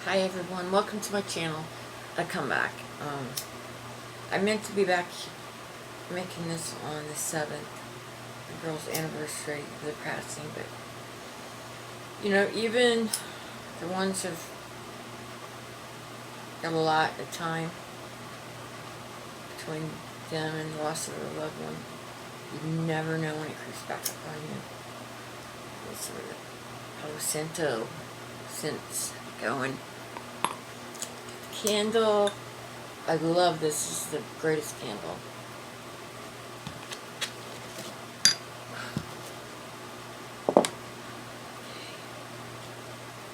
Hi everyone, welcome to my channel. I come back. I meant to be back making this on the 7th, the girl's anniversary of the passing, but you know, even the ones have got a lot of time between them and the loss of their loved one. You never know when it creeps back up on you. It's sort of Palo Santo since going. Candle, I love this. This is the greatest candle.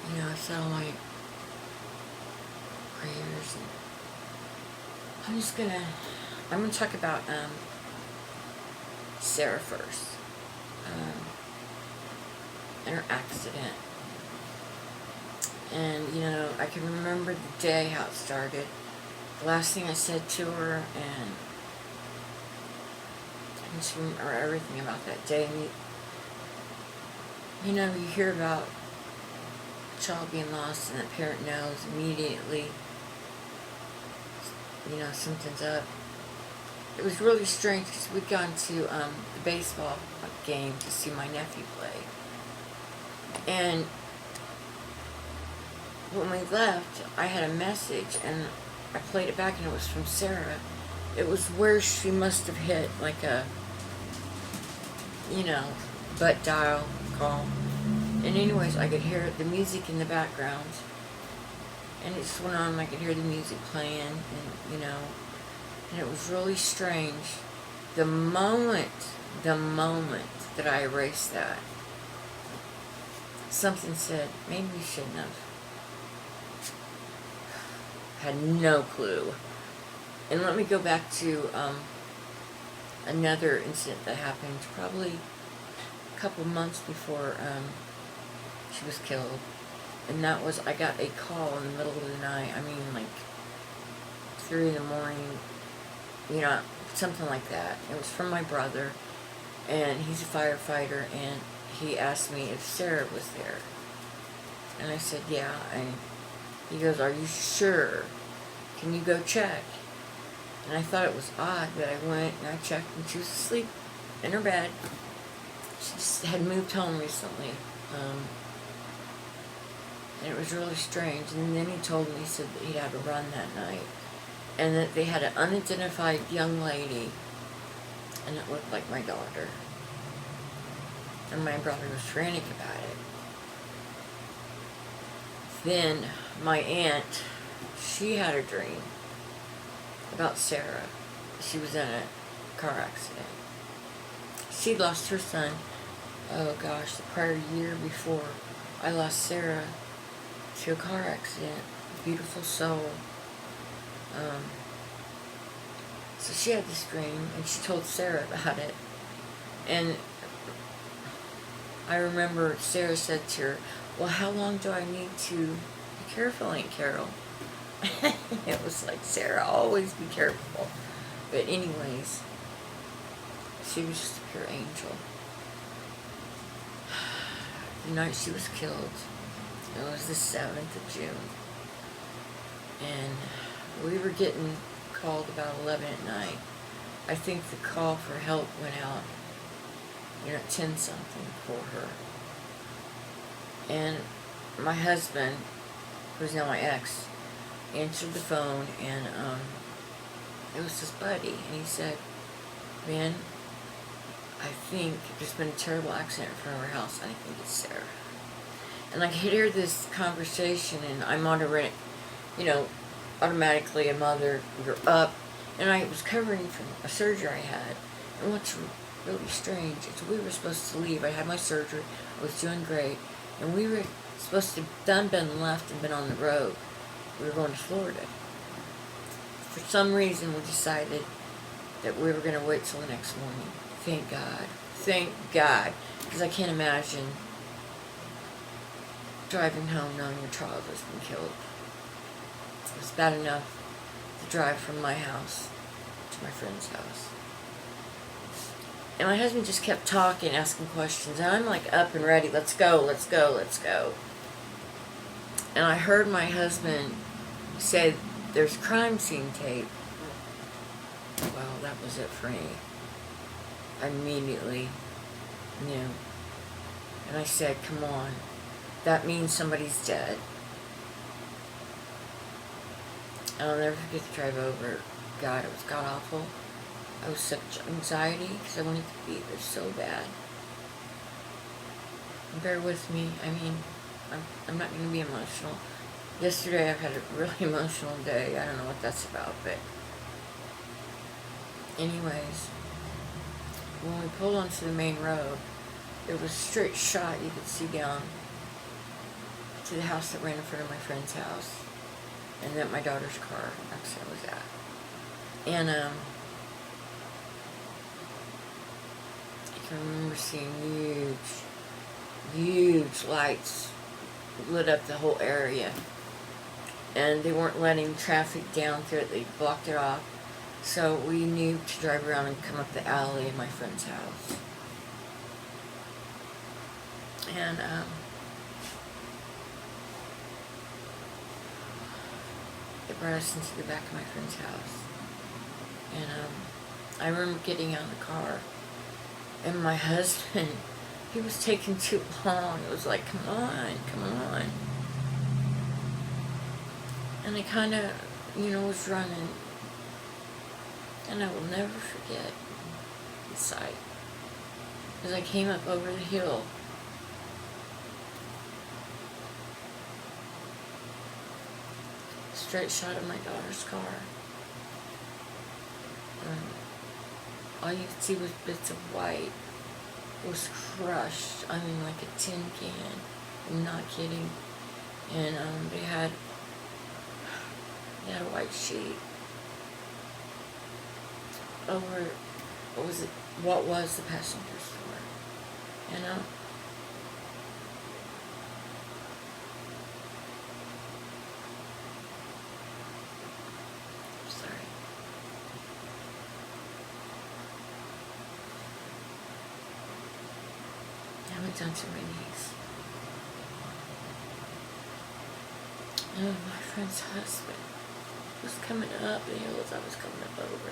You know, I've said all my prayers, and I'm gonna talk about Sarah first, and her accident. And, you know, I can remember the day, how it started. The last thing I said to her, and I just remember everything about that day. And you know, you hear about a child being lost, and the parent knows immediately, you know, something's up. It was really strange, because we'd gone to the baseball game to see my nephew play. And when we left, I had a message, and I played it back, and it was from Sarah. It was where she must have hit, like a, you know, butt dial call. And anyways, I could hear the music in the background, and it just went on, and I could hear the music playing, and, you know, and it was really strange. The moment that I erased that, something said, maybe you shouldn't have. Had no clue. And let me go back to another incident that happened probably a couple months before she was killed. And that was, I got a call in the middle of the night. I mean, like 3 in the morning, you know, something like that. It was from my brother, and he's a firefighter, and he asked me if Sarah was there. And I said, yeah. And he goes, are you sure? Can you go check? And I thought it was odd, but I went and I checked, and she was asleep in her bed. She just had moved home recently. And it was really strange. And then he told me, he said that he'd had a run that night, and that they had an unidentified young lady, and it looked like my daughter. And my brother was frantic about it. Then my aunt, she had a dream about Sarah. She was in a car accident. She lost her son, oh gosh, the prior year before I lost Sarah to a car accident. Beautiful soul. So she had this dream, and she told Sarah about it. And I remember Sarah said to her, well, how long do I need to be careful, Aunt Carol? It was like, Sarah, always be careful. But anyways, she was just a pure angel. The night she was killed, it was the 7th of June. And we were getting called about 11 at night. I think the call for help went out, you know, at 10 something for her. And my husband, who's now my ex, answered the phone, and it was his buddy, and he said, man, I think there's been a terrible accident in front of our house, and I think it's Sarah. And I could hear this conversation, and I'm automatic, you know, automatically a mother, you're up, and I was covering from a surgery I had. And what's really strange is we were supposed to leave. I had my surgery, I was doing great, and we were supposed to have been left and been on the road. We were going to Florida. For some reason, we decided that we were going to wait till the next morning. Thank God. Thank God. Because I can't imagine driving home knowing your child has been killed. It was bad enough to drive from my house to my friend's house. And my husband just kept talking, asking questions, and I'm like up and ready, let's go, let's go, let's go. And I heard my husband say, there's crime scene tape. Well, that was it for me. I immediately knew. And I said, come on, that means somebody's dead. And I'll never forget the drive over. God, it was god awful. I was such anxiety because I wanted to be there so bad. Bear with me. I mean, I'm not going to be emotional. Yesterday I've had a really emotional day. I don't know what that's about, but anyways, when we pulled onto the main road, it was a straight shot. You could see down to the house that ran in front of my friend's house, and that my daughter's car accident was at. And I can remember seeing huge lights lit up the whole area, and they weren't letting traffic down through it. They blocked it off, so we knew to drive around and come up the alley in my friend's house. And it brought us into the back of my friend's house, and I remember getting out of the car, and my husband, he was taking too long. It was like, come on. And I kind of, was running. And I will never forget the sight. As I came up over the hill, straight shot of my daughter's car. All you could see was bits of white. It was crushed. I mean, like a tin can. I'm not kidding. And they had a white sheet over what was the passenger's door. Sorry. I went down to my knees. And my friend's husband was coming up the hill as I was coming up over.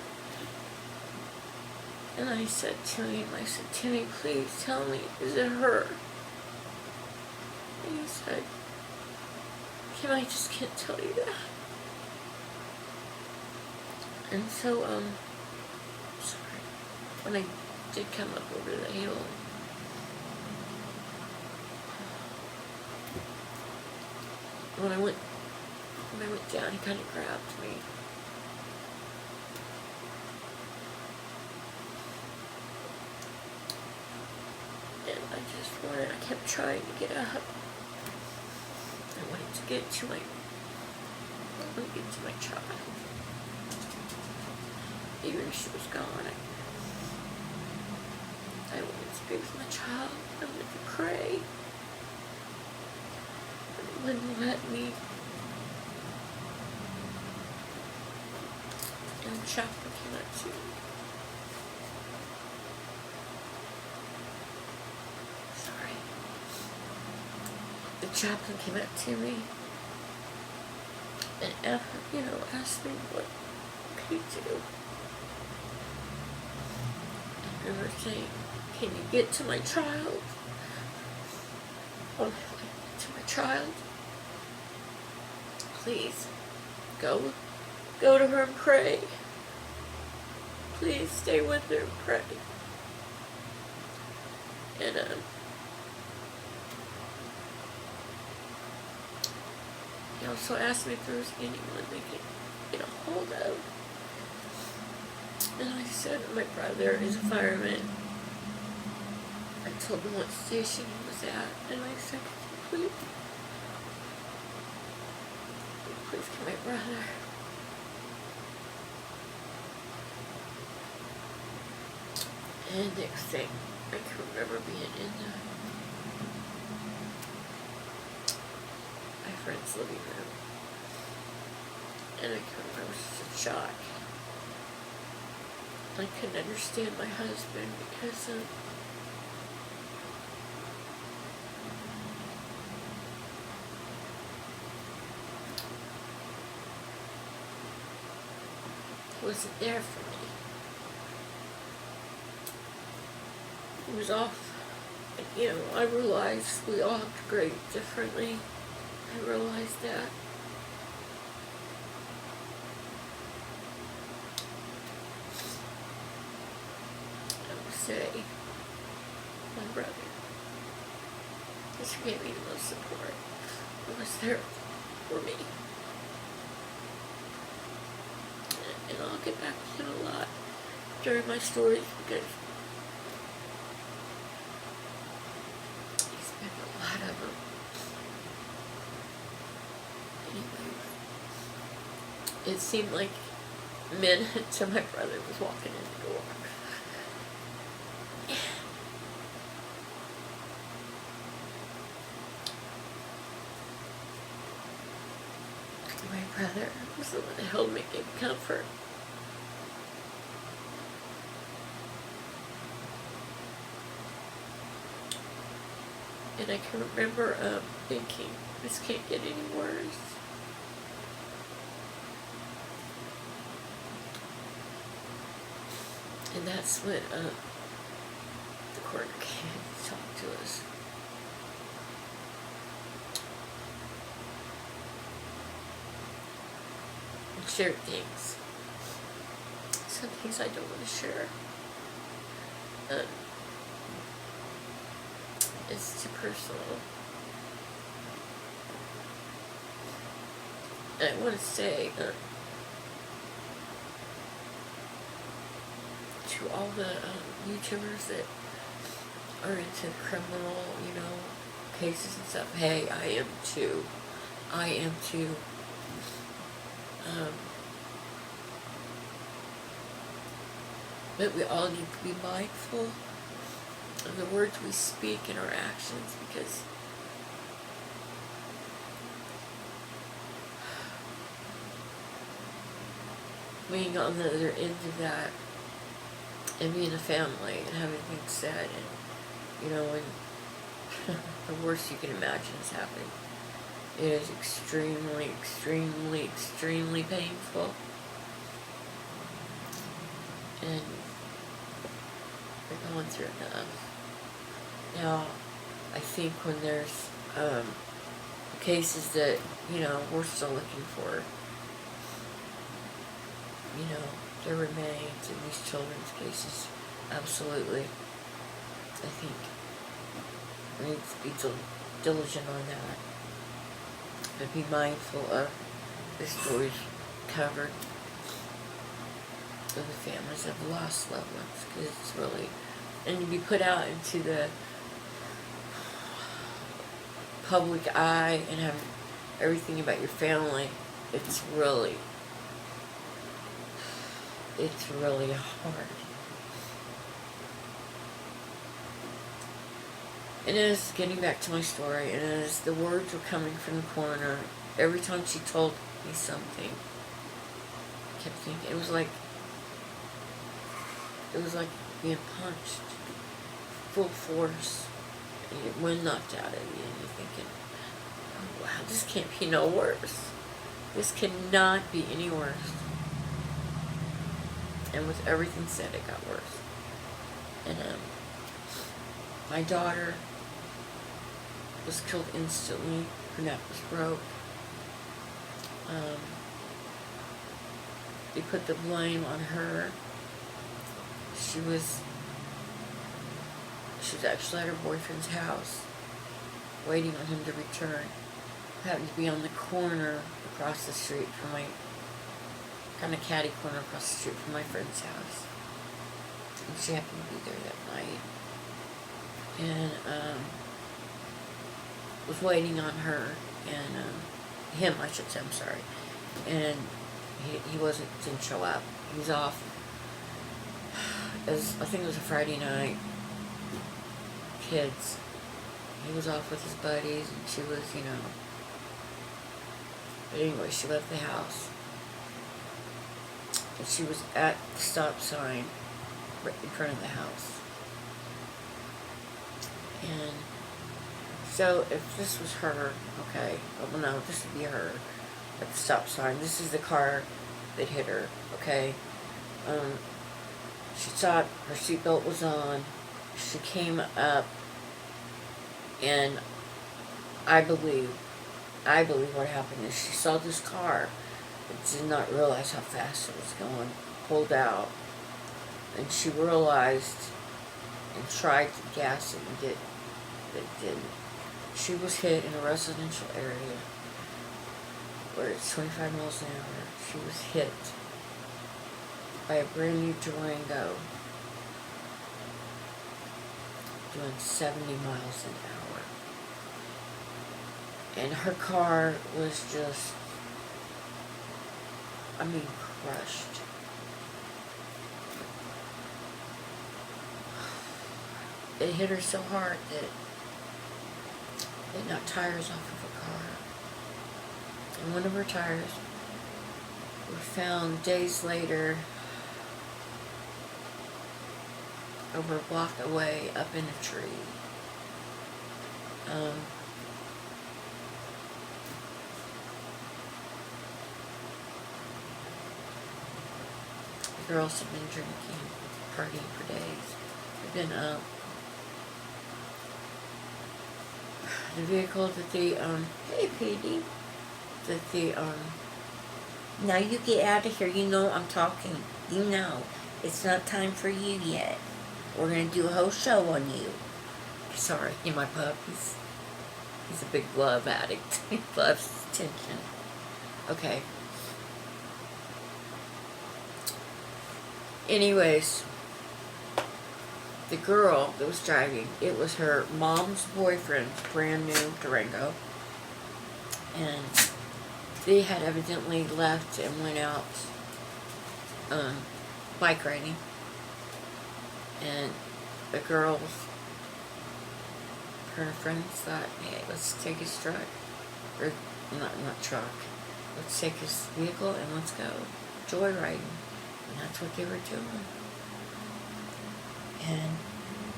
And I said to him, Timmy, please tell me, is it her? And he said, Kim, I just can't tell you that. And so, sorry, when I did come up over the hill, when I went down, he kind of grabbed me. And I kept trying to get up. I wanted to get to my child. Even if she was gone, I wanted to be with my child. I wanted to pray. But it wouldn't let me. And the chaplain came up to me. Sorry. The chaplain came up to me and asked me what could you do. And they were saying, can you get to my child? On my way to my child? Please, go to her and pray. Please stay with her and pray. And he also asked me if there was anyone they could get a hold of. And I said, my brother is a fireman. I told him what station he was at, and I said, please get my brother. And next thing, I can remember being in my friend's living room. And I can remember such a shock. I couldn't understand my husband because wasn't there for me. He was off. You know, I realized we all have to grade differently. I realized that. I would say, my brother, just gave me the most support. He was there for me. And I'll get back to him a lot during my stories because he's been a lot of them. Anyway, it seemed like minutes until my brother was walking in the door. My brother was the one that held me, gave me comfort. And I can remember thinking, this can't get any worse. And that's when the coroner came to talk to us. And shared things. Some things I don't want to share. It's too personal. And I want to say to all the YouTubers that are into criminal, you know, cases and stuff, hey, I am too. I am too. But we all need to be mindful of the words we speak and our actions, because being on the other end of that and being a family and having things said, and you know, when the worst you can imagine is happening, it is extremely, extremely, extremely painful. And we're going through enough. Now, I think when there's cases that, you know, we're still looking for, you know, their remains in these children's cases, absolutely. I think we need to be diligent on that. But be mindful of the stories covered of the families that have lost loved ones, because it's really, and to be put out into the public eye and have everything about your family, it's really hard. And as getting back to my story, and as the words were coming from the coroner, every time she told me something, I kept thinking, it was like being punched full force, and your wind knocked out of you, and you're thinking, oh wow, this can't be no worse. This cannot be any worse. And with everything said, it got worse. And my daughter was killed instantly. Her neck was broke. They put the blame on her. She was actually at her boyfriend's house, waiting on him to return. Happened to be on the corner across the street from my, kind of catty corner across the street from my friend's house. And she happened to be there that night. And was waiting on her, and him, I should say, I'm sorry. And he didn't show up. He was off. I think it was a Friday night. Kids. He was off with his buddies, and she was, you know. But anyway, she left the house. And she was at the stop sign right in front of the house. And so if this was her, okay, well no, this would be her at the stop sign. This is the car that hit her, okay? Um, she thought her seatbelt was on. She came up, and I believe what happened is she saw this car, but did not realize how fast it was going, pulled out, and she realized and tried to gas it and but didn't. She was hit in a residential area where it's 25 miles an hour. She was hit by a brand new Durango doing 70 miles an hour. And her car was just, crushed. It hit her so hard that it knocked tires off of her car. And one of her tires were found days later over a block away up in a tree. The girls have been drinking, partying for days. They've been up. The vehicle that they, hey Petey, that they, now you get out of here, you know I'm talking, you know, it's not time for you yet. We're gonna do a whole show on you. Sorry, my pup, he's a big love addict. He loves attention. Okay. Anyways, the girl that was driving, it was her mom's boyfriend's brand new Durango, and they had evidently left and went out bike riding, and the girls, her and her friends thought, hey, let's take his truck, or not truck, let's take his vehicle and let's go joyriding, and that's what they were doing. And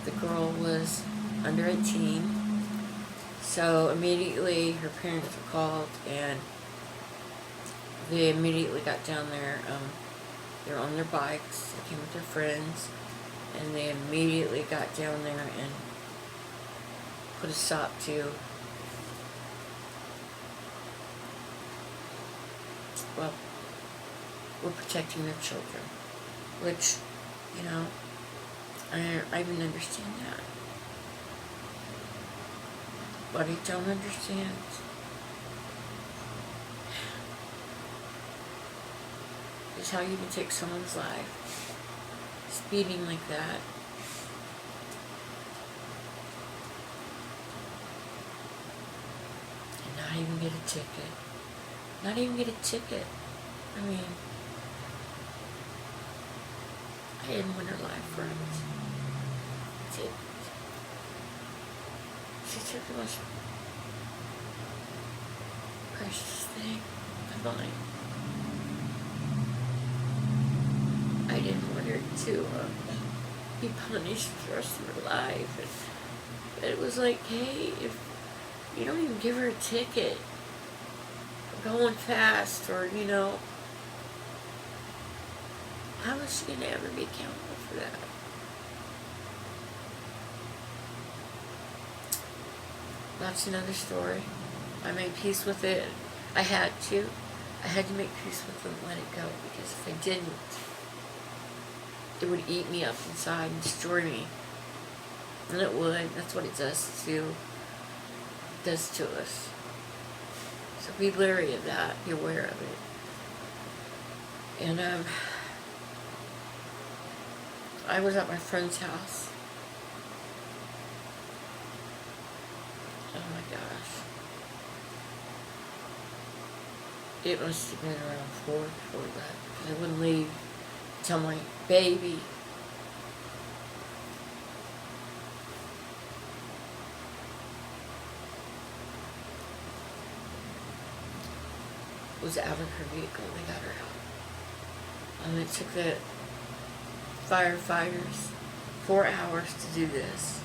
the girl was under 18, so immediately her parents were called, and they immediately got down there. They were on their bikes, they came with their friends, and they immediately got down there and put a stop to, well, we're protecting their children, which, I even understand that. What I don't understand is how you can take someone's life, speeding like that, and not even get a ticket. Not even get a ticket. I mean, I didn't win her life, friends. She took the most precious thing of mine. I didn't want her to be punished for the rest of her life. And it was like, hey, if you don't even give her a ticket for going fast, or, how is she going to ever be accountable for that? That's another story. I made peace with it. I had to. I had to make peace with it and let it go, because if I didn't, it would eat me up inside and destroy me. And it would. That's what it does to us. So be leery of that. Be aware of it. And I was at my friend's house. Oh my gosh. It must have been around 4 before that, because I wouldn't leave until my baby was out of her vehicle. They got her out. And it took the firefighters 4 hours to do this.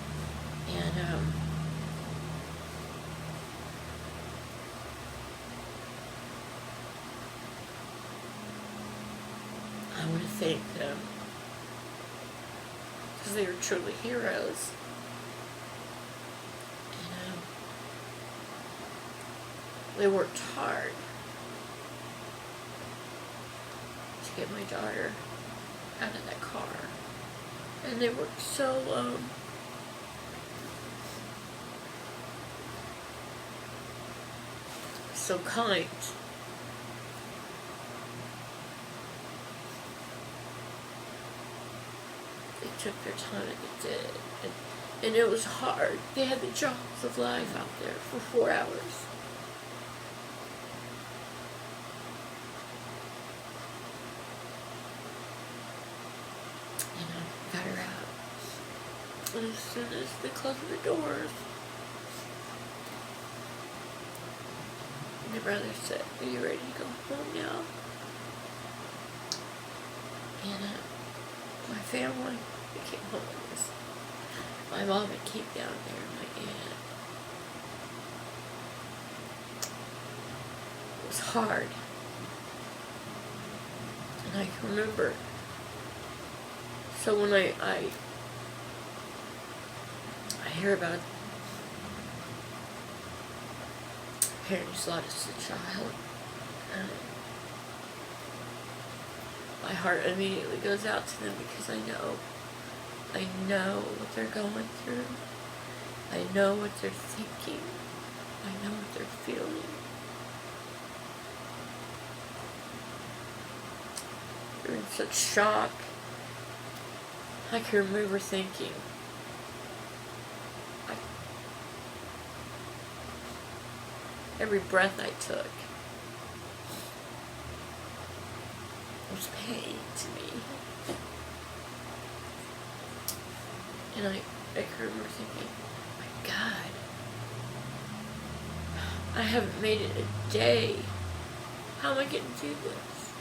And I want to thank them, because they were truly heroes. They worked hard to get my daughter out of that car. And they worked so kind. They took their time and they did it. And it was hard. They had the jaws of life out there for 4 hours. Got her out. And as soon as they closed the doors, my brother said, "Are you ready to go home now?" And my family became homeless. My mom and came down there, and my aunt. It was hard. And I can remember. So when I hear about parents lost a child, my heart immediately goes out to them, because I know what they're going through. I know what they're thinking. I know what they're feeling. They're in such shock. I can remember thinking, every breath I took was pain to me. And I can remember thinking, my God, I haven't made it a day. How am I going to do this?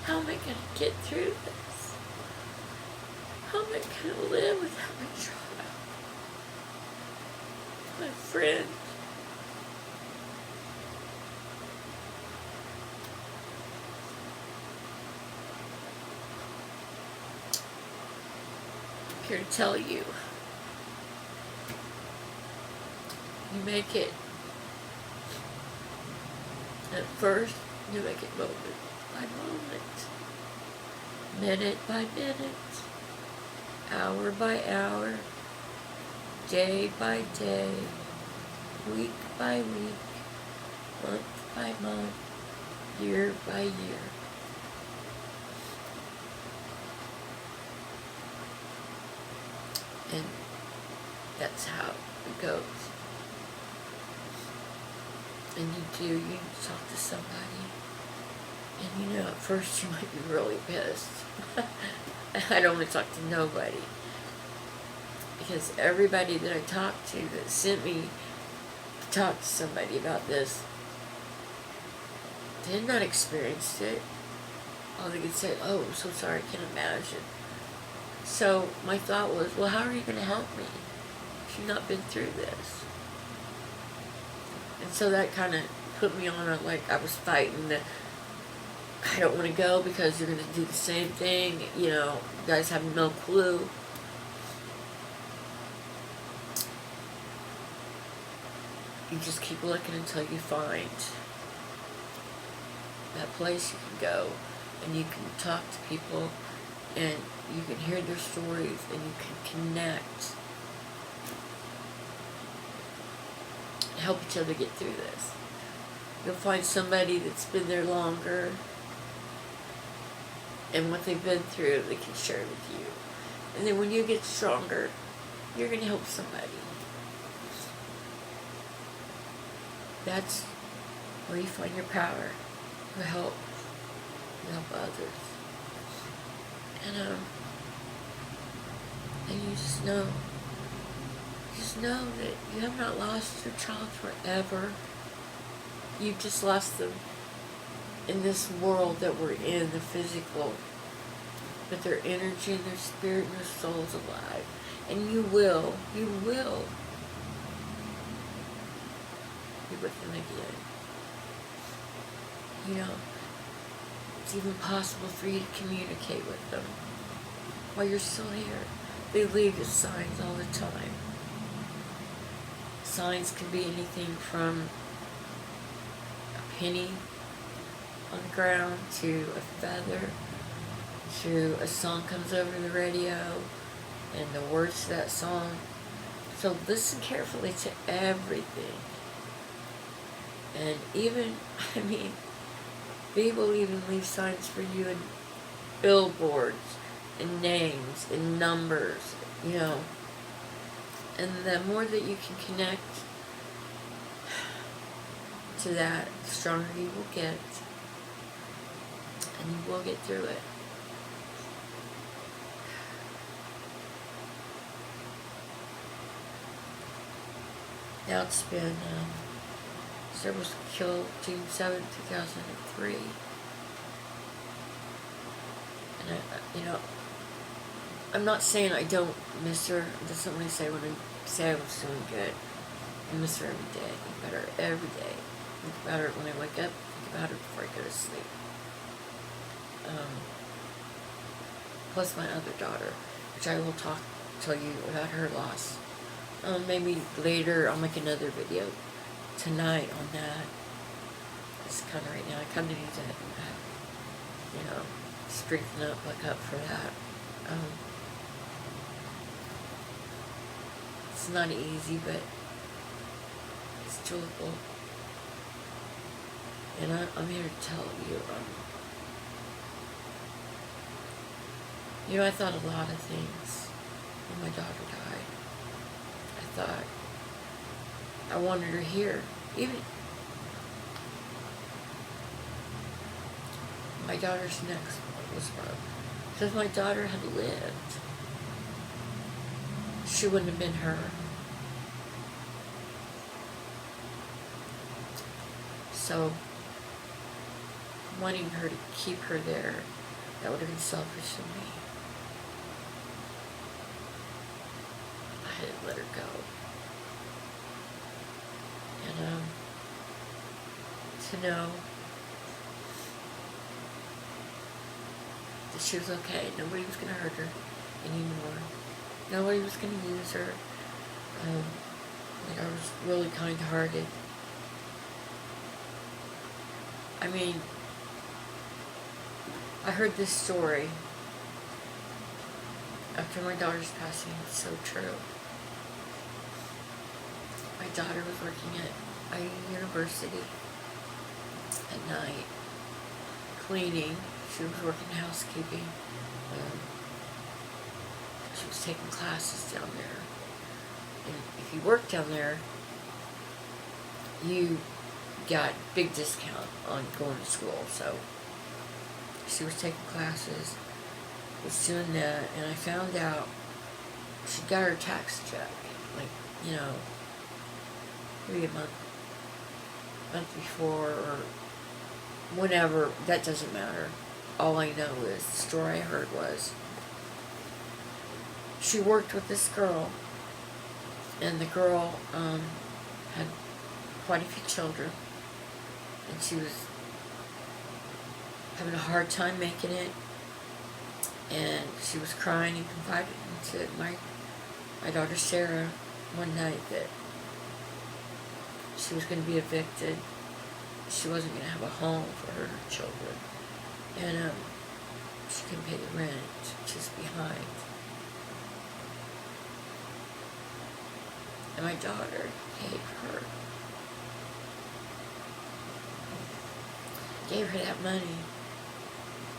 How am I going to get through this? How am I going to live without my child? My friend. I'm here to tell you, you make it. At first, you make it moment by moment, minute by minute, hour by hour, day by day, week by week, month by month, year by year. And that's how it goes. And you talk to somebody, and at first you might be really pissed. I don't want to talk to nobody, because everybody that I talked to that sent me to talk to somebody about this, they had not experienced it. All they could say, "Oh, I'm so sorry, I can't imagine." So my thought was, well, how are you going to help me if you've not been through this? And so that kind of put me on a, I was fighting that I don't want to go because you're going to do the same thing. You guys have no clue. You just keep looking until you find that place you can go, and you can talk to people, and you can hear their stories, and you can connect. Help each other get through this. You'll find somebody that's been there longer, and what they've been through, they can share with you. And then when you get stronger, you're going to help somebody. That's where you find your power to help. You help others. And you just know that you have not lost your child forever. You've just lost them in this world that we're in, the physical. But their energy and their spirit and their soul's alive. And you will be with them again. it's even possible for you to communicate with them while you're still here. They leave us signs all the time. Signs can be anything from a penny on the ground to a feather to a song comes over the radio and the words to that song. So listen carefully to everything. And even, I mean, people even leave signs for you in billboards and names and numbers, you know. And the more that you can connect to that, the stronger you will get. And you will get through it. Now it's been, Sarah was killed June 7, 2003. And you know, I'm not saying I don't miss her. That's not what I say when I say I was doing good. I miss her every day. I think about her every day. I think about her when I wake up. I think about her before I go to sleep. Plus my other daughter, which I will tell you about her loss. Maybe later I'll make another video tonight on that. It's kind of right now. I kind of need to, you know, strengthen up, look up for that. It's not easy, but it's doable. And I'm here to tell you, you know, I thought a lot of things when my daughter died. I thought I wanted her here. Even my daughter's neck was broke. Because my daughter had lived, she wouldn't have been her. So, wanting her to keep her there, that would have been selfish of me. I had to let her go. And, to know that she was okay. Nobody was going to hurt her anymore. Nobody was going to use her. Like, I was really kind-hearted. I mean, I heard this story after my daughter's passing. It's so true. My daughter was working at a university at night, cleaning. She was working housekeeping. She was taking classes down there. And if you work down there, you got big discount on going to school. So she was taking classes, was doing that, and I found out she got her tax check, like, you know, maybe a month before or whenever. That doesn't matter. All I know is the story I heard was she worked with this girl, and the girl had quite a few children, and she was having a hard time making it, and she was crying and confided into my daughter Sarah one night that she was going to be evicted. She wasn't going to have a home for her children, and she couldn't pay the rent. She was behind. And my daughter gave her that money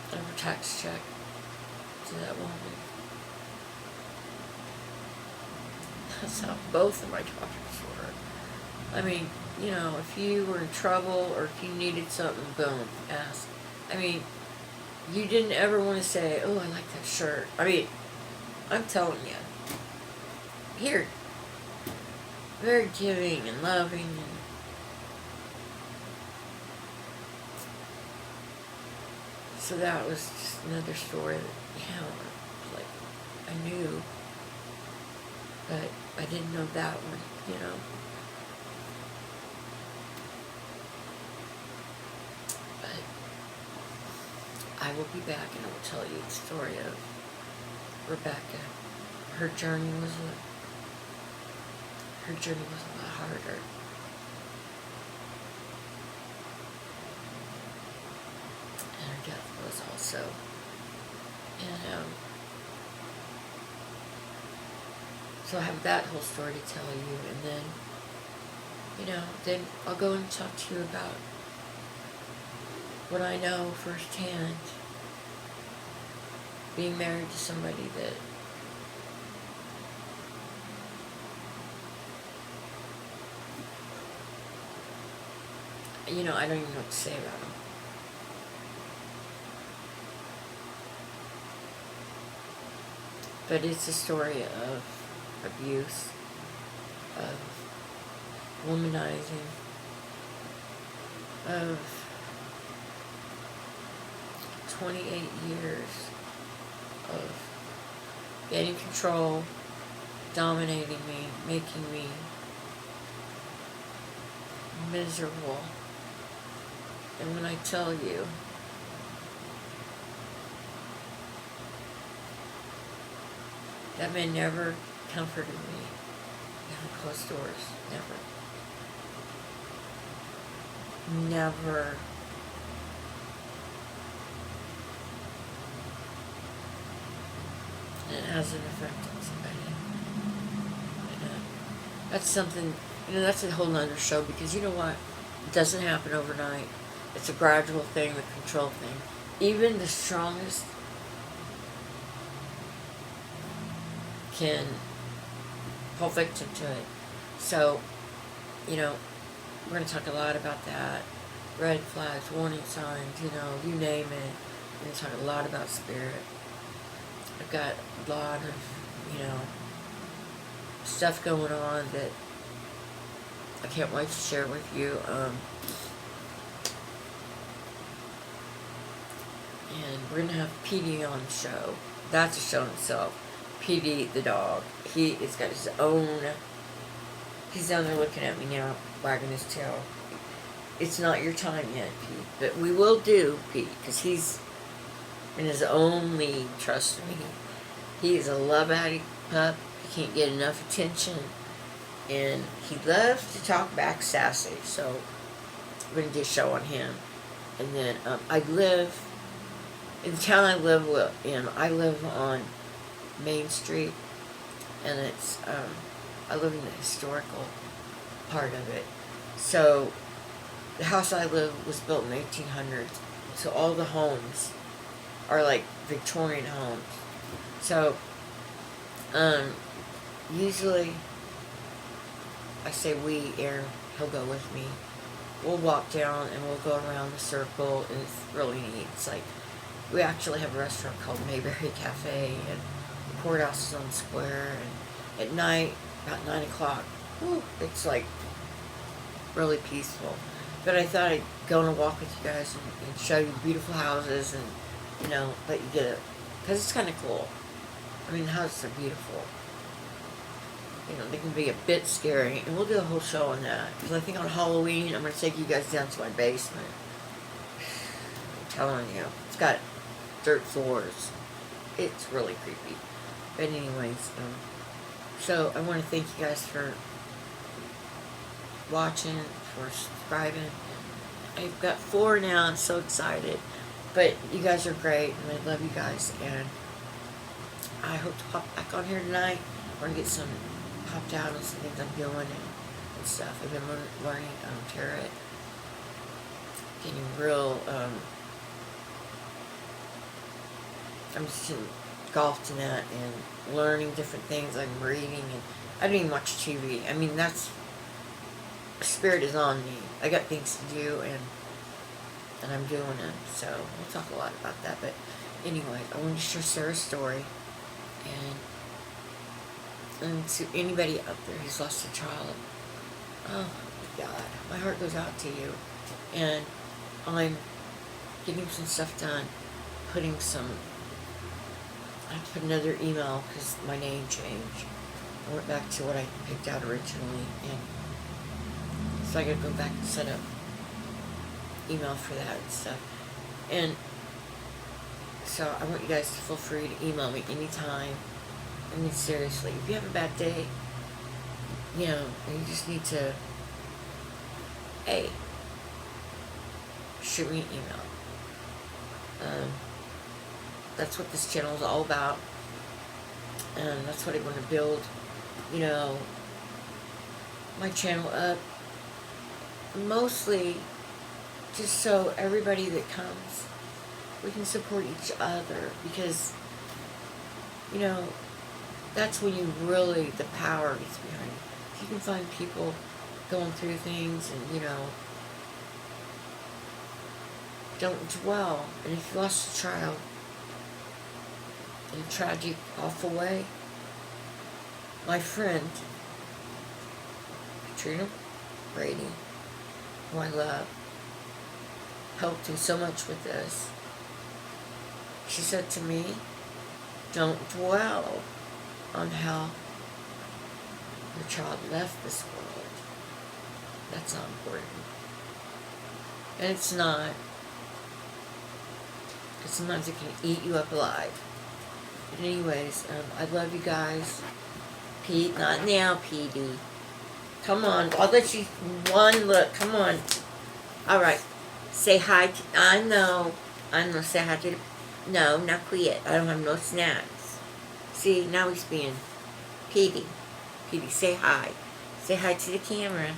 out of her tax check to that woman. That's how both of my daughters were. I mean, you know, if you were in trouble or if you needed something, boom, ask. I mean, you didn't ever want to say, oh, I like that shirt. I mean, I'm telling you. Here. Very giving and loving, and so that was just another story that, you know, like, I knew, but I didn't know that one, you know. But I will be back and I will tell you the story of Rebecca. Her journey was a lot harder. And her death was also. And so I have that whole story to tell you, and then, then I'll go and talk to you about what I know firsthand, being married to somebody that I don't even know what to say about him. But it's a story of abuse, of womanizing, of 28 years of getting control, dominating me, making me miserable. And when I tell you, that man never comforted me behind closed doors. Never. And it has an effect on somebody. And, that's something, that's a whole nother show, because you know what? It doesn't happen overnight. It's a gradual thing, the control thing. Even the strongest can fall victim to it. So, we're going to talk a lot about that. Red flags, warning signs, you name it. We're going to talk a lot about spirit. I've got a lot of, stuff going on that I can't wait to share with you. And we're going to have PD on the show. That's a show in itself. PD the dog. He's got his own. He's down there looking at me now, wagging his tail. It's not your time yet, Pete. But we will do, Pete, because he's in his own league, trust me. He is a love addict pup. He can't get enough attention. And he loves to talk back sassy. So we're going to do a show on him. And then I live in the town I live in. I live on Main Street, and it's I live in the historical part of it. So the house I live was built in the 1800s, so all the homes are like Victorian homes. So usually I say Aaron, he'll go with me. We'll walk down and we'll go around the circle, and it's really neat. It's like we actually have a restaurant called Mayberry Cafe, and the courthouse is on the square, and at night, about 9 o'clock, it's like really peaceful. But I thought I'd go on a walk with you guys and show you beautiful houses, and let you get it, because it's kind of cool. I mean, the houses are beautiful. They can be a bit scary, and we'll do a whole show on that, because I think on Halloween I'm going to take you guys down to my basement. I'm telling you, it's got dirt floors. It's really creepy. But anyways, so I want to thank you guys for watching, for subscribing. I've got 4 now. I'm so excited. But you guys are great, and I love you guys. And I hope to pop back on here tonight. We're going to get some popped out on some things I'm doing and stuff. I've been learning tarot. Getting real, I'm just engulfed in that and learning different things. I'm reading, and I don't even watch TV. I mean, spirit is on me. I got things to do, and I'm doing them. So we'll talk a lot about that. But anyway, I want to share Sarah's story, and to anybody out there who's lost a child. Oh my God, my heart goes out to you. And I'm getting some stuff done, I have to put another email because my name changed. I went back to what I picked out originally, and so I gotta go back and set up email for that and stuff. And So I want you guys to feel free to email me anytime. I mean, seriously, if you have a bad day, you know, and you just need to, hey, shoot me an email. That's what this channel is all about. And that's what I want to build, you know, my channel up. Mostly just so everybody that comes, we can support each other, because, you know, that's when you really, the power gets behind you. If you can find people going through things and, you know, don't dwell. And if you lost a child in a tragic, awful way, my friend, Katrina Brady, who I love, helped me so much with this. She said to me, don't dwell on how your child left this world. That's not important. And it's not. Because sometimes it can eat you up alive. But anyways, I love you guys. Pete, not now, PD. Come on, I'll let you one look. Come on. All right. Say hi to, I know, say hi to the, no, not quit. I don't have no snacks. See, now he's being Petey. Petey, say hi. Say hi to the camera.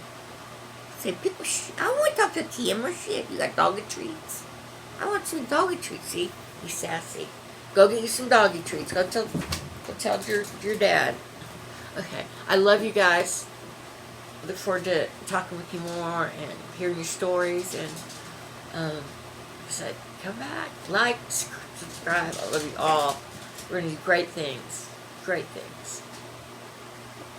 Say, people, I want to talk to the camera. Shit, you got doggy treats. I want some doggy treats. See, he's sassy. Go get you some doggy treats. Go tell your dad. Okay, I love you guys. Look forward to talking with you more and hearing your stories. And like I said, come back, like, subscribe. I love you all. We're gonna do great things. Great things.